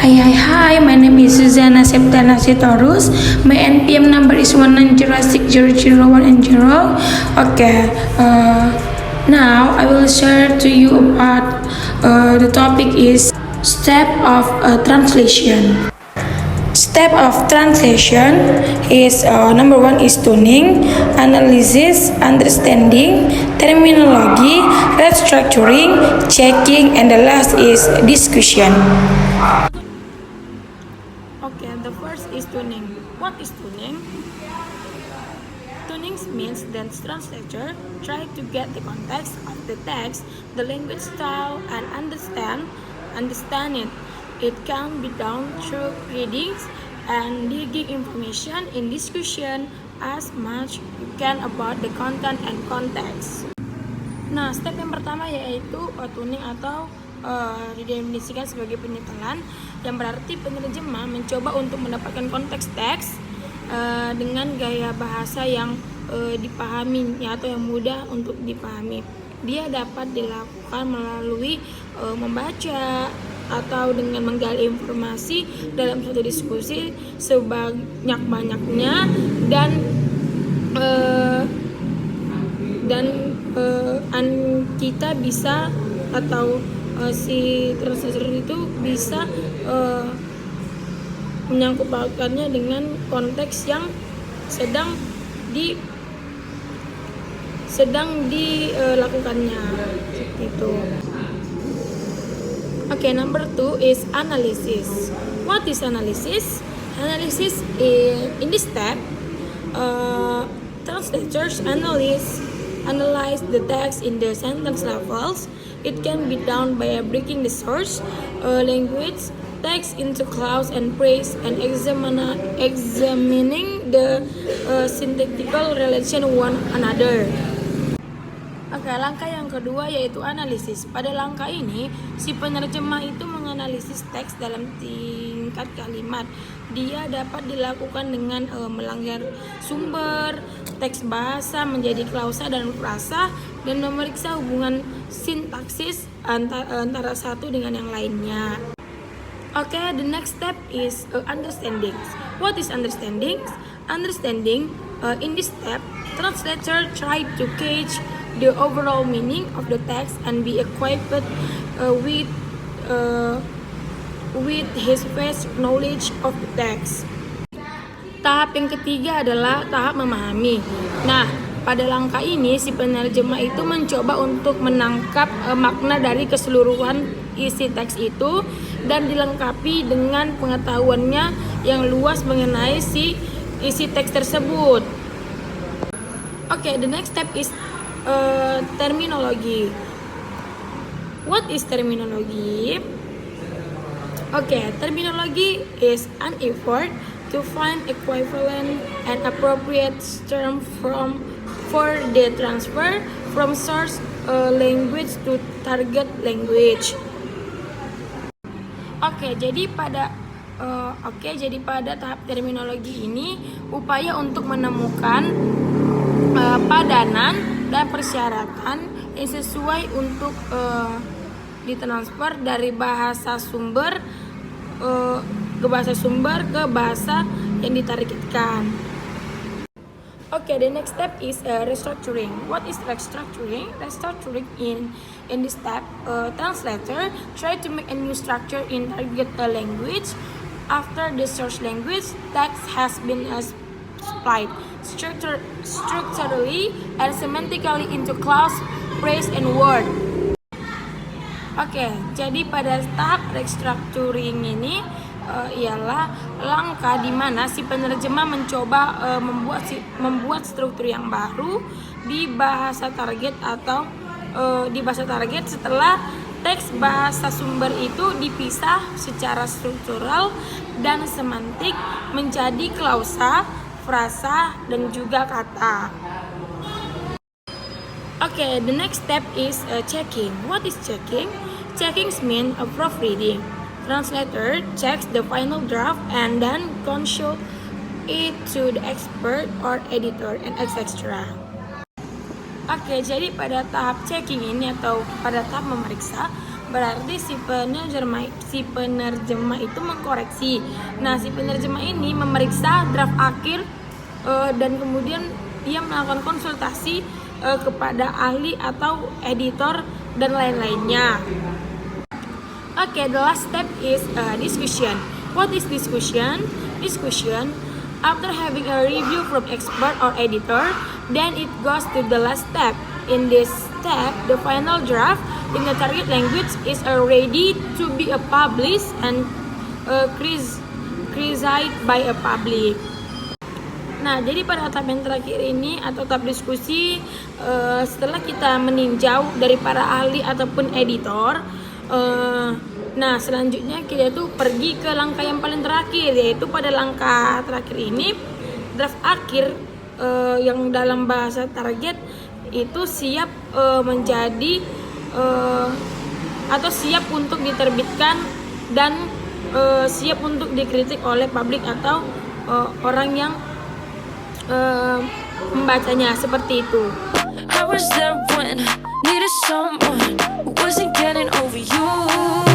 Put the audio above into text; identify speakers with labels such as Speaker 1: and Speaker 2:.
Speaker 1: Hi, my name is Susanna Septana Sitorus. My NPM number is 1906001 Okay, now I will share to you about the topic is step of translation. Step of translation is number one is tuning, analysis, understanding, terminology, restructuring, checking, and the last is discussion.
Speaker 2: Okay, the first is tuning. What is tuning? Tuning means that translator try to get the context of the text, the language style, and understand it. It can be done through readings and digging information in discussion as much you can about the content and context. Nah, step yang pertama yaitu tuning atau didefinisikan sebagai penyetelan, yang berarti penerjemah mencoba untuk mendapatkan konteks teks dengan gaya bahasa yang dipahami atau yang mudah untuk dipahami. Dia dapat dilakukan melalui membaca atau dengan menggali informasi dalam suatu diskusi sebanyak-banyaknya dan kita bisa atau si translator itu bisa menyangkut pautkannya dengan konteks yang sedang dilakukannya gitu. Okay, number 2 is analysis. What is analysis? Analysis in this step, translators analyze the text in the sentence levels. It can be done by breaking the source language text into clause and phrase and examining the syntactical relation one another. Oke, langkah yang kedua yaitu analisis. Pada langkah ini, si penerjemah itu menganalisis teks dalam tingkat kalimat. Dia dapat dilakukan dengan melanggar sumber, teks bahasa menjadi klausa dan frasa, dan memeriksa hubungan sintaksis antara satu dengan yang lainnya. Oke, the next step is understanding. What is understanding? Understanding, in this step, translator try to catch the overall meaning of the text and be equipped with his vast knowledge of the text. Tahap yang ketiga adalah tahap memahami. Nah, pada langkah ini si penerjemah itu mencoba untuk menangkap makna dari keseluruhan isi teks itu dan dilengkapi dengan pengetahuannya yang luas mengenai si isi teks tersebut. Okay, the next step is terminology. What is terminology? Okay, terminology is an effort to find equivalent and appropriate term for the transfer from source language to target language. Oke, jadi pada tahap terminologi ini upaya untuk menemukan padanan dan persyaratan yang sesuai untuk ditransfer dari bahasa sumber ke bahasa yang ditargetkan. Okay, the next step is restructuring. What is restructuring? Restructuring in this step, translator try to make a new structure in target language after the source language text has been split structurally and semantically into clause, phrase, and word. Oke, jadi pada tahap restructuring ini ialah langkah di mana si penerjemah mencoba membuat struktur yang baru di bahasa target atau setelah teks bahasa sumber itu dipisah secara struktural dan semantik menjadi klausa, frasa, dan juga kata. Okay, the next step is checking. What is checking? Checking means a proofreading. Translator checks the final draft and then consult it to the expert or editor and etc. Oke, jadi pada tahap checking ini atau pada tahap memeriksa, berarti si penerjemah itu mengkoreksi. Nah, si penerjemah ini memeriksa draft akhir dan kemudian dia melakukan konsultasi kepada ahli atau editor dan lain-lainnya. Okay, the last step is discussion. What is discussion? Discussion, after having a review from expert or editor, then it goes to the last step. In this step, the final draft in the target language is ready to be published and criticized by a public. Nah, jadi pada tahap yang terakhir ini atau tahap diskusi, setelah kita meninjau dari para ahli ataupun editor, nah selanjutnya kita tuh pergi ke langkah yang paling terakhir, yaitu pada langkah terakhir ini draft akhir yang dalam bahasa target itu siap menjadi atau siap untuk diterbitkan dan siap untuk dikritik oleh publik atau orang yang membacanya, seperti itu.
Speaker 3: I was there when I needed someone who wasn't getting over you.